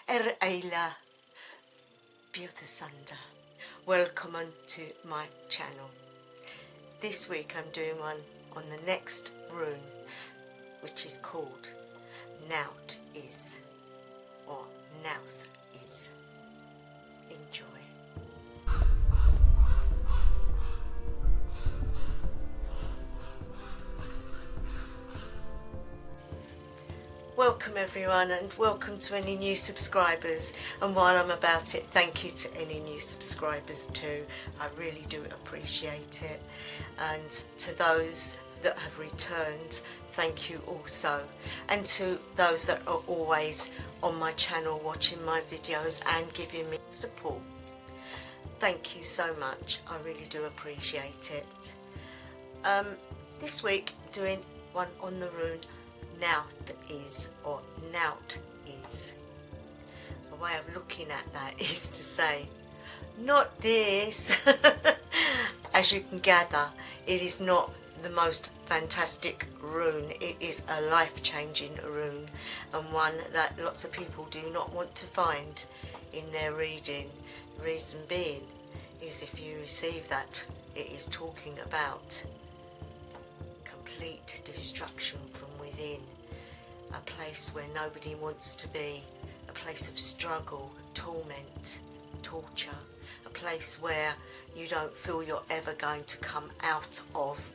Aett Biotasanda. Welcome to my channel. This week I'm doing one on the next rune, which is called Nauthiz or Nauthiz. Enjoy. Welcome everyone, and welcome to any new subscribers, and while I'm about it, thank you to any new subscribers too. I really do appreciate it, and to those that have returned, thank you also, and to those that are always on my channel watching my videos and giving me support, thank you so much. I really do appreciate it. This week I'm doing one on the rune Nauthiz or Nauthiz. A way of looking at that is to say, not this. As you can gather, it is not the most fantastic rune. It is a life-changing rune, and one that lots of people do not want to find in their reading. The reason being is if you receive that, it is talking about complete destruction from within, a place where nobody wants to be, a place of struggle, torment, torture, a place where you don't feel you're ever going to come out of.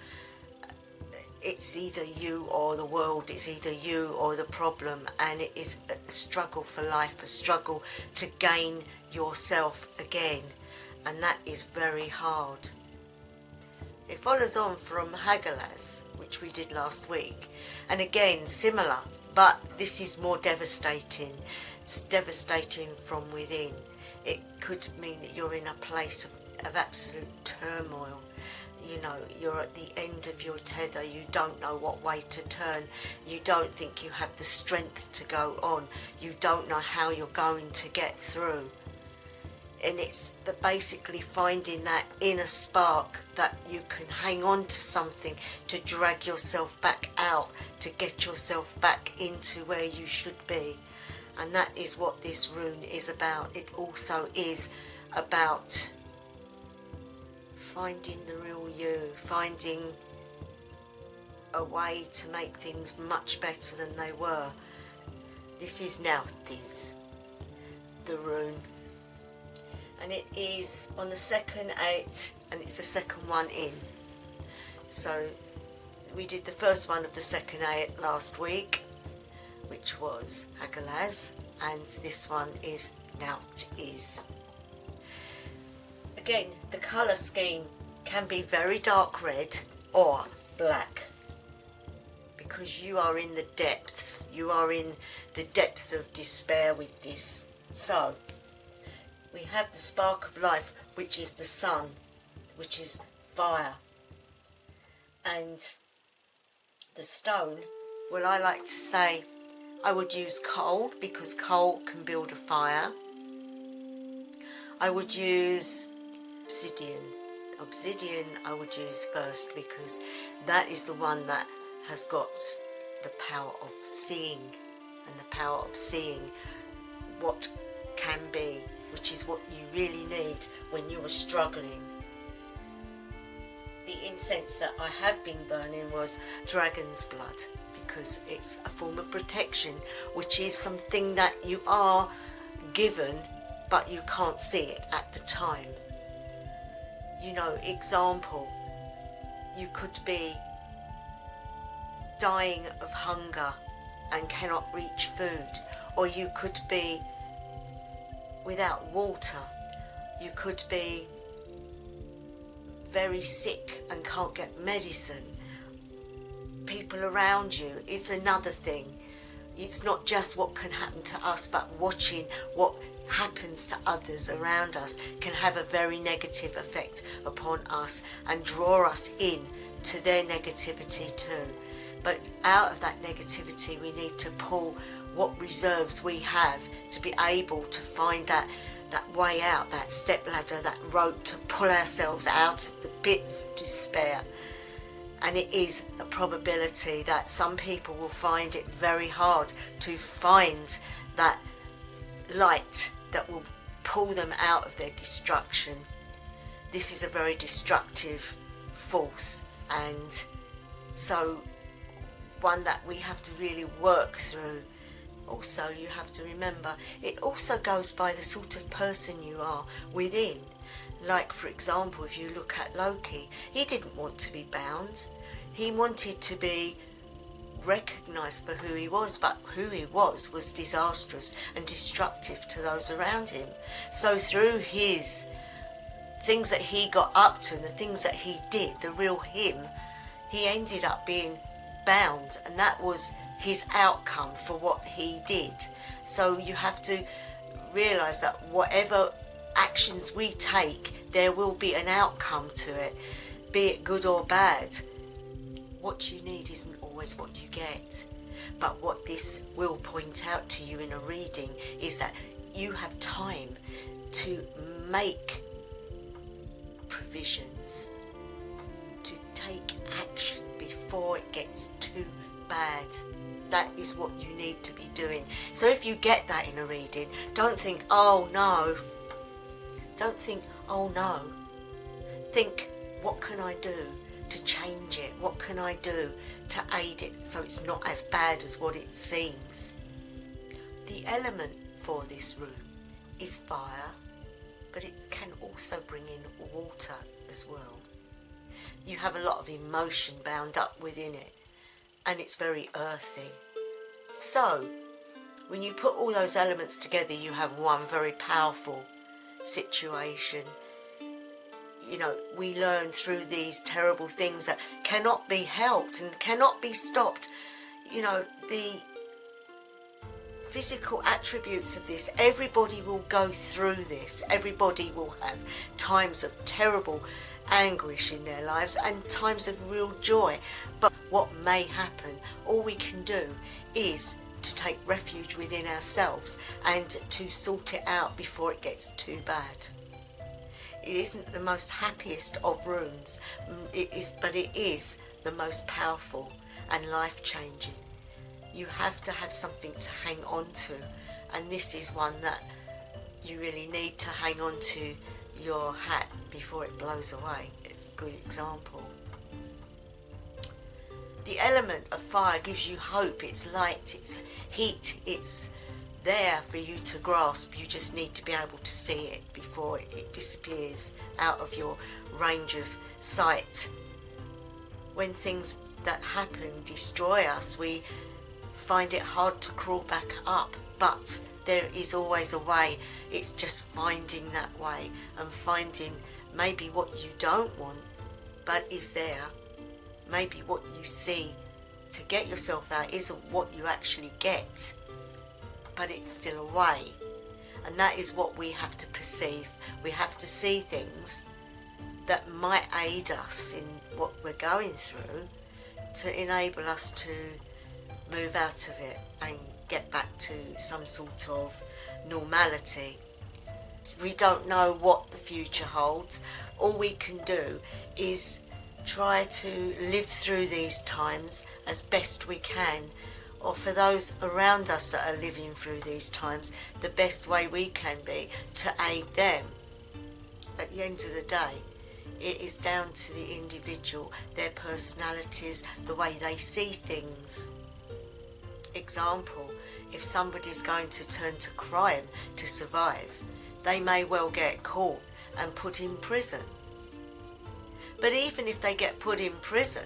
It's either you or the world, it's either you or the problem, and it is a struggle for life, a struggle to gain yourself again, and that is very hard. It follows on from Hagalaz, which we did last week, and again similar, but this is more devastating. It's devastating from within. It could mean that you're in a place of absolute turmoil. You know, you're at the end of your tether, you don't know what way to turn, you don't think you have the strength to go on, you don't know how you're going to get through. And it's basically finding that inner spark that you can hang on to something to drag yourself back out, to get yourself back into where you should be. And that is what this rune is about. It also is about finding the real you, finding a way to make things much better than they were. This is Nauthiz, the rune. And it is on the second Aett, and it's the second one in. So we did the first one of the second Aett last week, which was Hagalaz, and this one is Nauthiz. Again, the colour scheme can be very dark red or black, because you are in the depths, you are in the depths of despair with this. So we have the spark of life, which is the sun, which is fire. And the stone, well, I like to say I would use coal, because coal can build a fire. I would use obsidian. Obsidian I would use first, because that is the one that has got the power of seeing, and the power of seeing what can be, which is what you really need when you are struggling. The incense that I have been burning was dragon's blood, because it's a form of protection, which is something that you are given, but you can't see it at the time. You know, example, you could be dying of hunger and cannot reach food, or you could be without water, you could be very sick and can't get medicine. People around you, it's another thing. It's not just what can happen to us, but watching what happens to others around us can have a very negative effect upon us and draw us in to their negativity too. But out of that negativity, we need to pull what reserves we have to be able to find that way out, that step ladder, that rope to pull ourselves out of the pits of despair. And it is a probability that some people will find it very hard to find that light that will pull them out of their destruction. This is a very destructive force, and so one that we have to really work through. Also, you have to remember, it also goes by the sort of person you are within. Like, for example, if you look at Loki, he didn't want to be bound. He wanted to be recognised for who he was, but who he was disastrous and destructive to those around him. So through his things that he got up to and the things that he did, the real him, he ended up being bound, and that was his outcome for what he did. So you have to realise that whatever actions we take, there will be an outcome to it, be it good or bad. What you need isn't always what you get, but what this will point out to you in a reading is that you have time to make provisions, to take action before it gets too bad. That is what you need to be doing. So if you get that in a reading, don't think, oh no. Don't think, oh no. Think, what can I do to change it? What can I do to aid it so it's not as bad as what it seems? The element for this room is fire, but it can also bring in water as well. You have a lot of emotion bound up within it, and it's very earthy. So, when you put all those elements together, you have one very powerful situation. You know, we learn through these terrible things that cannot be helped and cannot be stopped. You know, the physical attributes of this, everybody will go through this. Everybody will have times of terrible anguish in their lives and times of real joy. But what may happen, all we can do is to take refuge within ourselves and to sort it out before it gets too bad. It isn't the most happiest of rooms, but it is the most powerful and life-changing. You have to have something to hang on to, and this is one that you really need to hang on to your hat before it blows away. A good example. The element of fire gives you hope. It's light, it's heat, it's there for you to grasp. You just need to be able to see it before it disappears out of your range of sight. When things that happen destroy us, we find it hard to crawl back up, but there is always a way. It's just finding that way and finding maybe what you don't want but is there. Maybe what you see to get yourself out isn't what you actually get, but it's still a way. And that is what we have to perceive. We have to see things that might aid us in what we're going through to enable us to move out of it and get back to some sort of normality. We don't know what the future holds. All we can do is try to live through these times as best we can, or for those around us that are living through these times, the best way we can be to aid them. At the end of the day, it is down to the individual, their personalities, the way they see things. Example, if somebody's going to turn to crime to survive, they may well get caught and put in prison. But even if they get put in prison,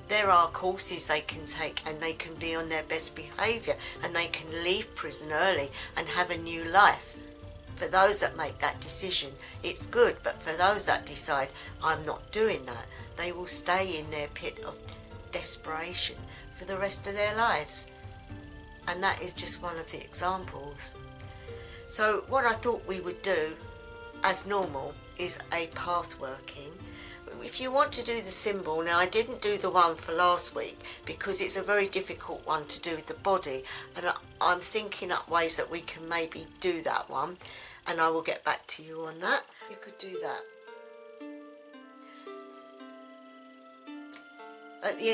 there are courses they can take and they can be on their best behaviour and they can leave prison early and have a new life. For those that make that decision, it's good, but for those that decide, I'm not doing that, they will stay in their pit of desperation for the rest of their lives. And that is just one of the examples. So what I thought we would do, as normal, is a path working. If you want to do the symbol, now I didn't do the one for last week because it's a very difficult one to do with the body, and I'm thinking up ways that we can maybe do that one, and I will get back to you on that. You could do that. At the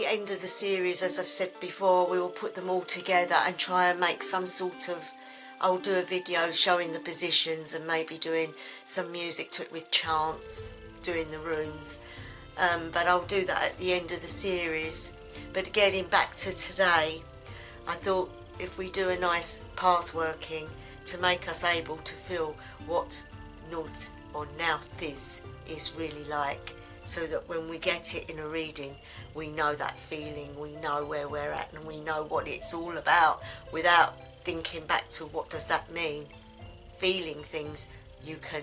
end of the series, as I've said before, we will put them all together and try and make some sort of I'll do a video showing the positions and maybe doing some music to it with chants, doing the runes. But I'll do that at the end of the series. But getting back to today, I thought if we do a nice path working to make us able to feel what North or Nauthiz is really like, so that when we get it in a reading, we know that feeling, we know where we're at, and we know what it's all about without thinking back to what does that mean. Feeling things, you can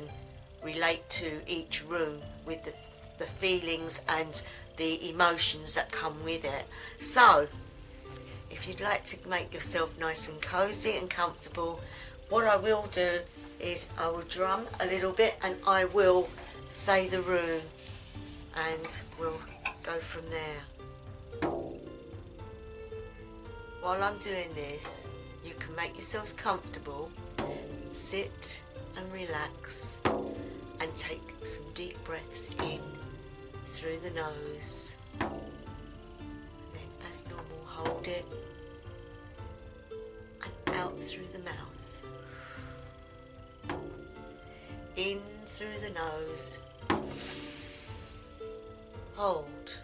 relate to each rune with the feelings and the emotions that come with it. So, if you'd like to make yourself nice and cosy and comfortable, what I will do is I will drum a little bit and I will say the rune, and we'll go from there. While I'm doing this, you can make yourselves comfortable, sit and relax, and take some deep breaths in through the nose, and then as normal hold it, and out through the mouth. In through the nose, hold,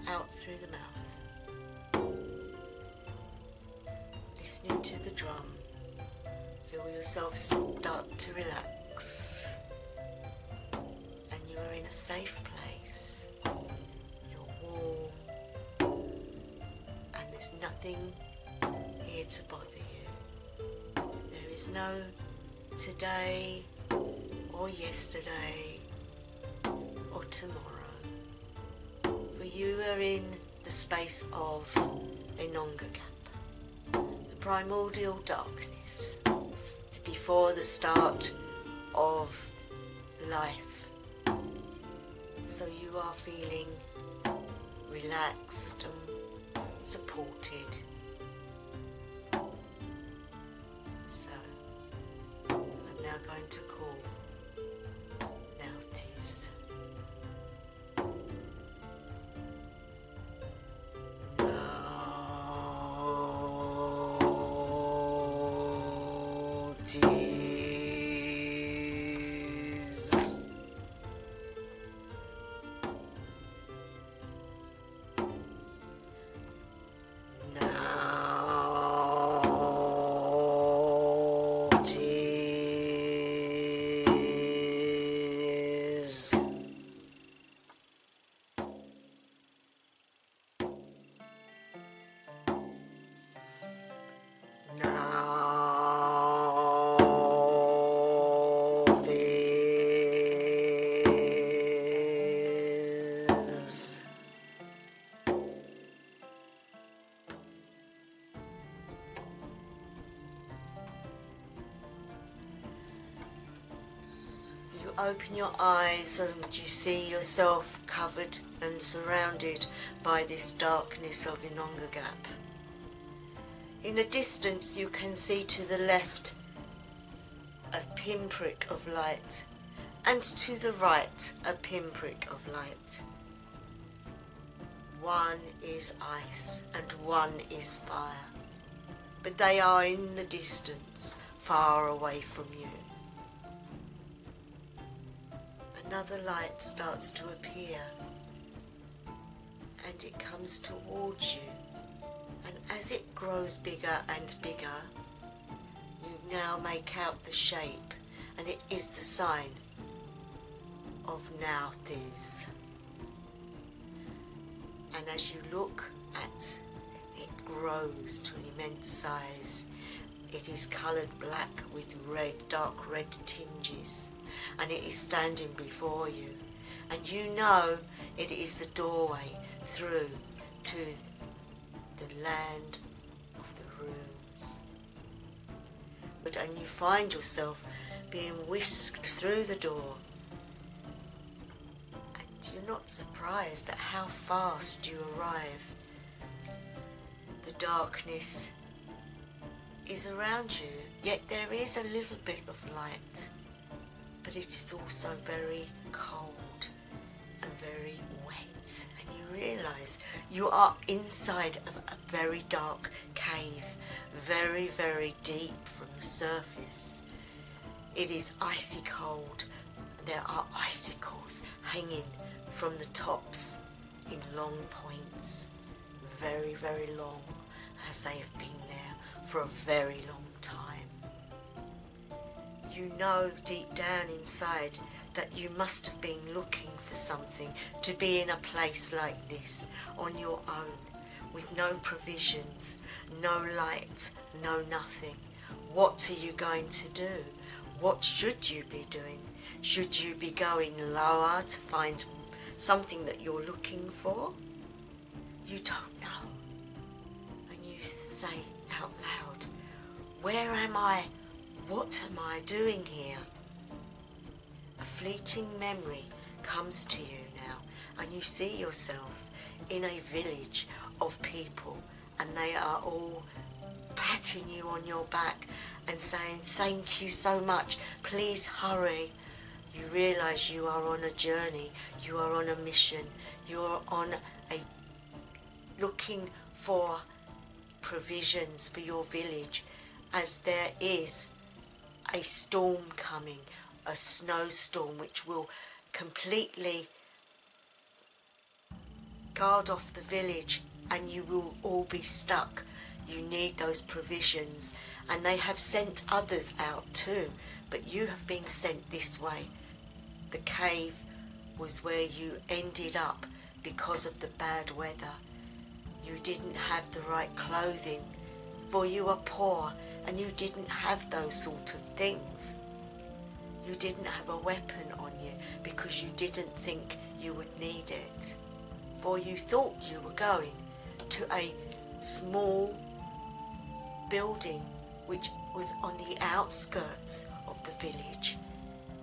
out through the mouth. Listening to the drum, feel yourself start to relax, and you are in a safe place. You're warm, and there's nothing here to bother you. There is no today or yesterday or tomorrow, for you are in the space of Inongagap, the primordial darkness, before the start of life. So you are feeling relaxed and supported. So I'm now going to call Nauthiz. Nauthiz. You open your eyes and you see yourself covered and surrounded by this darkness of Inongagap. In the distance you can see to the left a pinprick of light, and to the right a pinprick of light. One is ice and one is fire, but they are in the distance, far away from you. Another light starts to appear, and it comes towards you, and as it grows bigger and bigger, you now make out the shape, and it is the sign of Nauthiz. And as you look at it, it grows to an immense size. It is coloured black with red, dark red tinges, and it is standing before you, and you know it is the doorway through to the land of the runes. And you find yourself being whisked through the door, and you're not surprised at how fast you arrive. The darkness is around you, yet there is a little bit of light, but it is also very cold and very wet. light and you realise you are inside of a very dark cave, very, very deep from the surface. It is icy cold and there are icicles hanging from the tops in long points, very, very long, as they have been there for a very long time. You know deep down inside that you must have been looking for something to be in a place like this on your own, with no provisions, no light, no nothing. What are you going to do? What should you be doing? Should you be going lower to find something that you're looking for? You don't know. And you say out loud, where am I? What am I doing here? A fleeting memory comes to you now, and you see yourself in a village of people, and they are all patting you on your back and saying, thank you so much, please hurry. You realise you are on a journey, you are on a mission, you are on a looking for provisions for your village, as there is a storm coming, a snowstorm which will completely guard off the village and you will all be stuck. You need those provisions, and they have sent others out too, but you have been sent this way. The cave was where you ended up because of the bad weather. You didn't have the right clothing, for you are poor and you didn't have those sort of things. You didn't have a weapon on you because you didn't think you would need it, for you thought you were going to a small building which was on the outskirts of the village,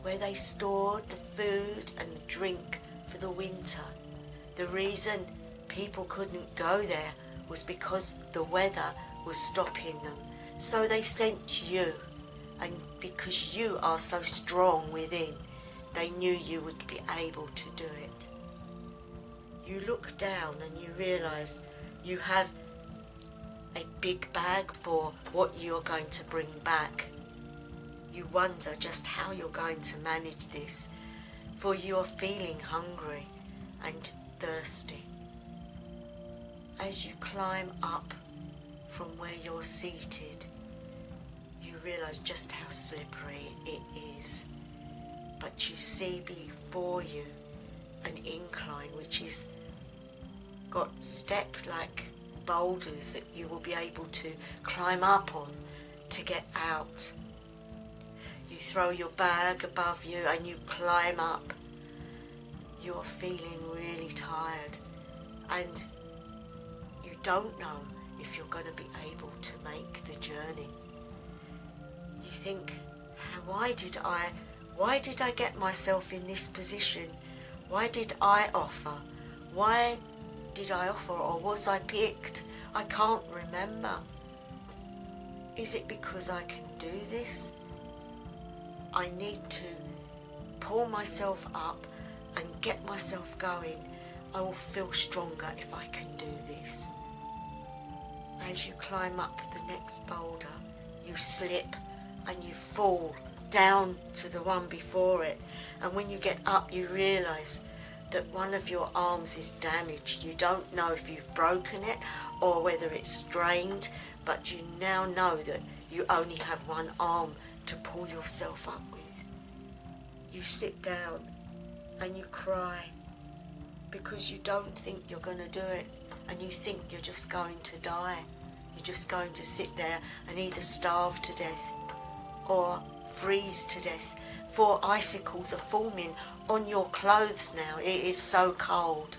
where they stored the food and the drink for the winter. The reason people couldn't go there was because the weather was stopping them. So they sent you, and because you are so strong within, they knew you would be able to do it. You look down and you realise you have a big bag for what you're going to bring back. You wonder just how you're going to manage this, for you are feeling hungry and thirsty. As you climb up from where you're seated, you realise just how slippery it is, but you see before you an incline which is got step-like boulders that you will be able to climb up on to get out. You throw your bag above you and you climb up. You're feeling really tired and you don't know if you're going to be able to make the journey. You think, why did I get myself in this position? Why did I offer? Why did I offer, or was I picked? I can't remember. Is it because I can do this? I need to pull myself up and get myself going. I will feel stronger if I can do this. As you climb up the next boulder, you slip and you fall down to the one before it. And when you get up, you realise that one of your arms is damaged. You don't know if you've broken it or whether it's strained, but you now know that you only have one arm to pull yourself up with. You sit down and you cry because you don't think you're going to do it, and you think you're just going to die. You're just going to sit there and either starve to death or freeze to death, for icicles are forming on your clothes now. It is so cold.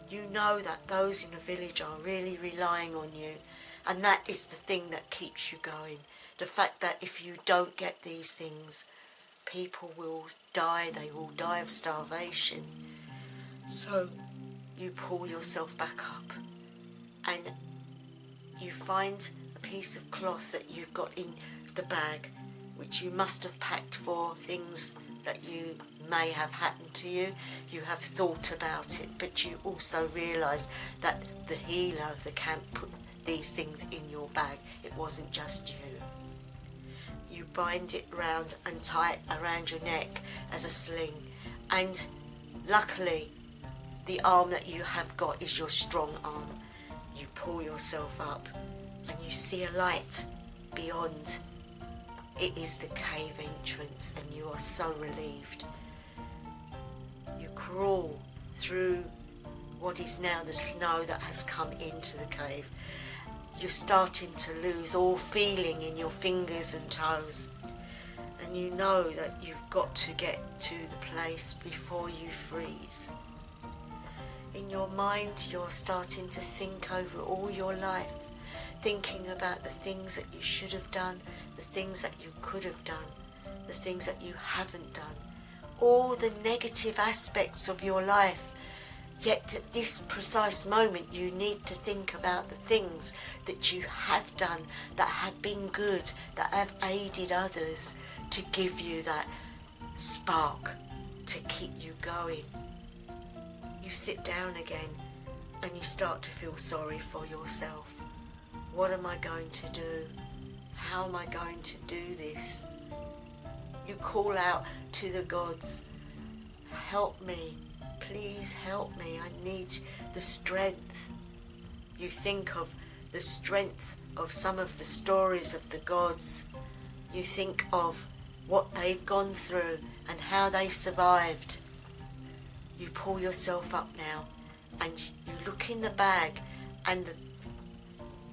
You know that those in the village are really relying on you, and that is the thing that keeps you going. The fact that if you don't get these things, people will die. They will die of starvation. So you pull yourself back up and you find a piece of cloth that you've got in the bag, which you must have packed for things that you may have happened to you. You have thought about it, but you also realise that the healer of the camp put these things in your bag. It wasn't just you. You bind it round and tie it around your neck as a sling, and luckily the arm that you have got is your strong arm. You pull yourself up and you see a light beyond. It is the cave entrance, and you are so relieved. You crawl through what is now the snow that has come into the cave. You're starting to lose all feeling in your fingers and toes, and you know that you've got to get to the place before you freeze. In your mind, you're starting to think over all your life, thinking about the things that you should have done, the things that you could have done, the things that you haven't done, all the negative aspects of your life. Yet at this precise moment you need to think about the things that you have done, that have been good, that have aided others, to give you that spark to keep you going. You sit down again and you start to feel sorry for yourself. What am I going to do? How am I going to do this? You call out to the gods, help me, please help me, I need the strength. You think of the strength of some of the stories of the gods. You think of what they've gone through and how they survived. You pull yourself up now and you look in the bag, and the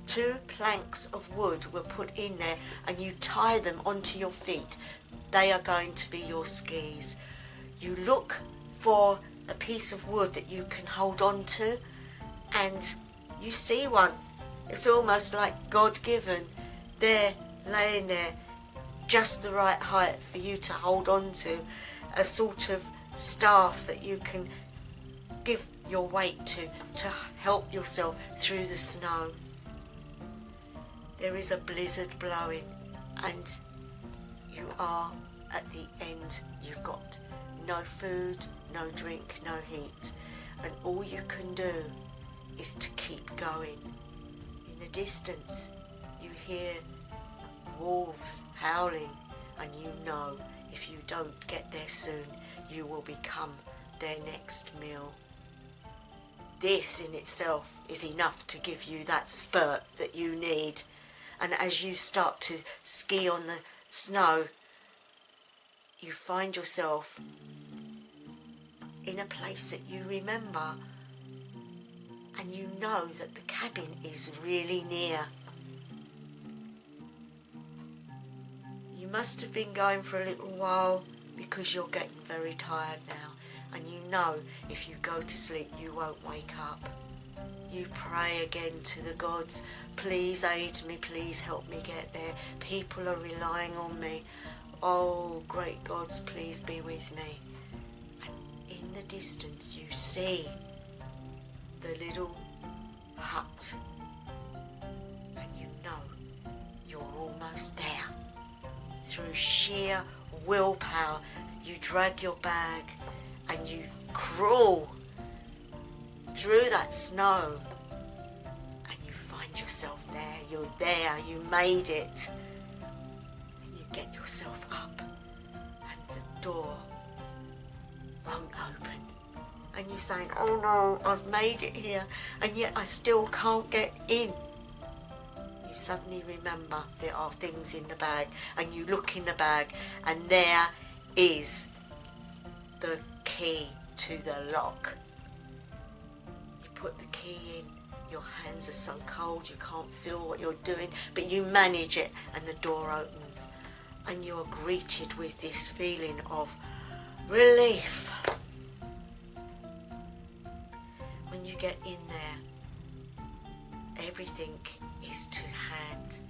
2 planks of wood were put in there, and you tie them onto your feet. They are going to be your skis. You look for a piece of wood that you can hold on to, and you see one. It's almost like God-given. They're laying there, just the right height for you to hold on to, a sort of staff that you can give your weight to help yourself through the snow. There is a blizzard blowing and you are at the end. You've got no food, no drink, no heat, and all you can do is to keep going. In the distance you hear wolves howling, and you know if you don't get there soon you will become their next meal. This in itself is enough to give you that spurt that you need. And as you start to ski on the snow, you find yourself in a place that you remember, and you know that the cabin is really near. You must have been going for a little while because you're getting very tired now, and you know if you go to sleep you won't wake up. You pray again to the gods, please aid me, please help me get there. People are relying on me. Oh, great gods, please be with me. And in the distance you see the little hut, and you know you're almost there. Through sheer willpower, you drag your bag and you crawl through that snow, and you find yourself there. You're there, you made it. And you get yourself up, and the door won't open. And you're saying, oh no, I've made it here, and yet I still can't get in. You suddenly remember there are things in the bag, and you look in the bag, and there is the key to the lock. You put the key in, your hands are so cold you can't feel what you're doing, but you manage it, and the door opens, and you are greeted with this feeling of relief. When you get in there, everything is to hand.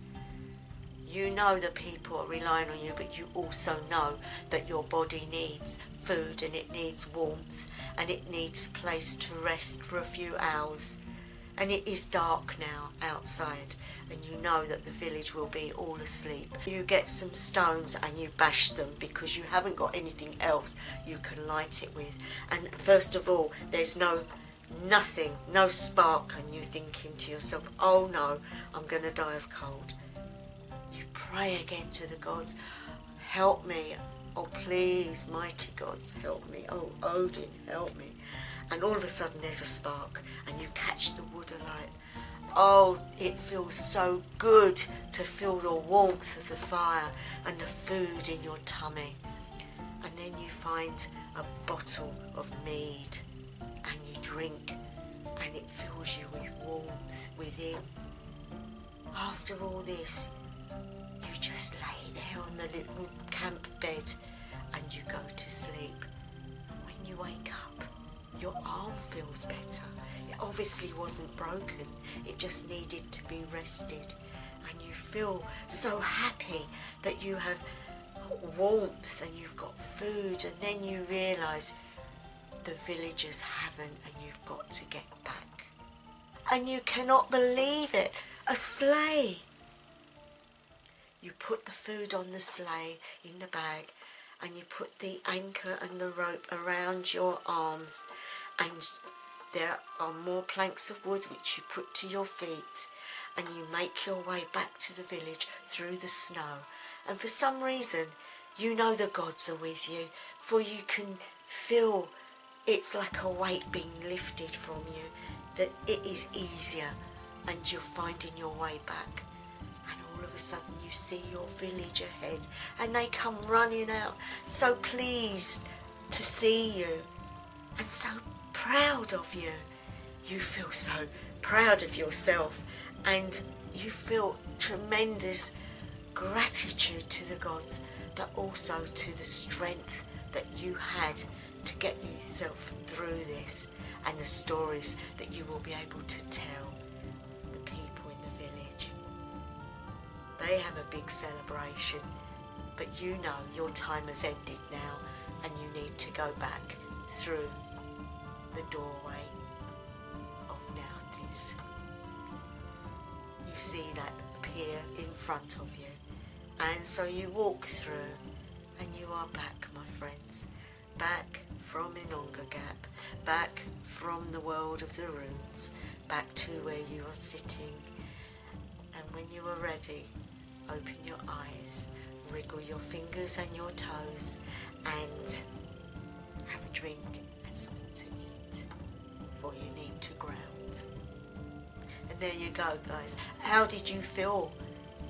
You know that people are relying on you, but you also know that your body needs food, and it needs warmth, and it needs a place to rest for a few hours. and it is dark now outside, and you know that the village will be all asleep. You get some stones and you bash them because you haven't got anything else you can light it with. And first of all, there's nothing, no spark, and you're thinking to yourself, oh no, I'm going to die of cold. You pray again to the gods, help me, oh please, mighty gods, help me, oh Odin, help me. And all of a sudden there's a spark and you catch the wood alight. Oh, it feels so good to feel the warmth of the fire and the food in your tummy. And then you find a bottle of mead and you drink, and it fills you with warmth within. After all this, you just lay there on the little camp bed and you go to sleep. And when you wake up, your arm feels better. It obviously wasn't broken, it just needed to be rested. And you feel so happy that you have warmth and you've got food, and then you realise the villagers haven't, and you've got to get back. And you cannot believe it, a sleigh. You put the food on the sleigh in the bag, and you put the anchor and the rope around your arms, and there are more planks of wood which you put to your feet, and you make your way back to the village through the snow. And for some reason, you know the gods are with you, for you can feel it's like a weight being lifted from you, that it is easier, and you're finding your way back. And all of a sudden you see your village ahead, and they come running out, so pleased to see you, and so proud of you. You feel so proud of yourself, and you feel tremendous gratitude to the gods, but also to the strength that you had to get yourself through this, and the stories that you will be able to tell the people in the village. They have a big celebration, but you know your time has ended now, and you need to go back through the doorway of Nauthiz. You see that appear in front of you, and so you walk through, and you are back, my friends, back from Inonga Gap, back from the world of the runes, back to where you are sitting. And when you are ready, open your eyes, wriggle your fingers and your toes, and have a drink and something to eat, for you need to ground. And there you go, guys. How did you feel?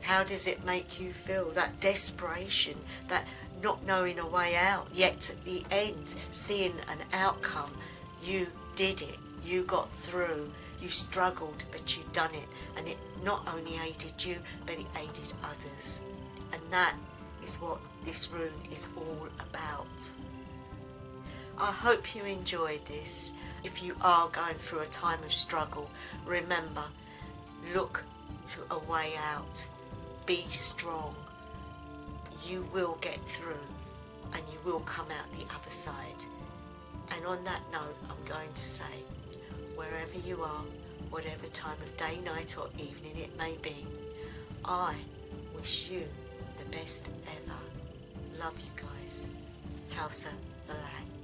How does it make you feel? That desperation, that not knowing a way out, yet at the end seeing an outcome. You did it, you got through, you struggled, but you done it, and it not only aided you, but it aided others. And that is what this rune is all about. I hope you enjoyed this. If you are going through a time of struggle, remember, look to a way out. Be strong. You will get through, and you will come out the other side. And on that note, I'm going to say, wherever you are, whatever time of day, night or evening it may be, I wish you the best ever. Love you guys. Hausa Belang.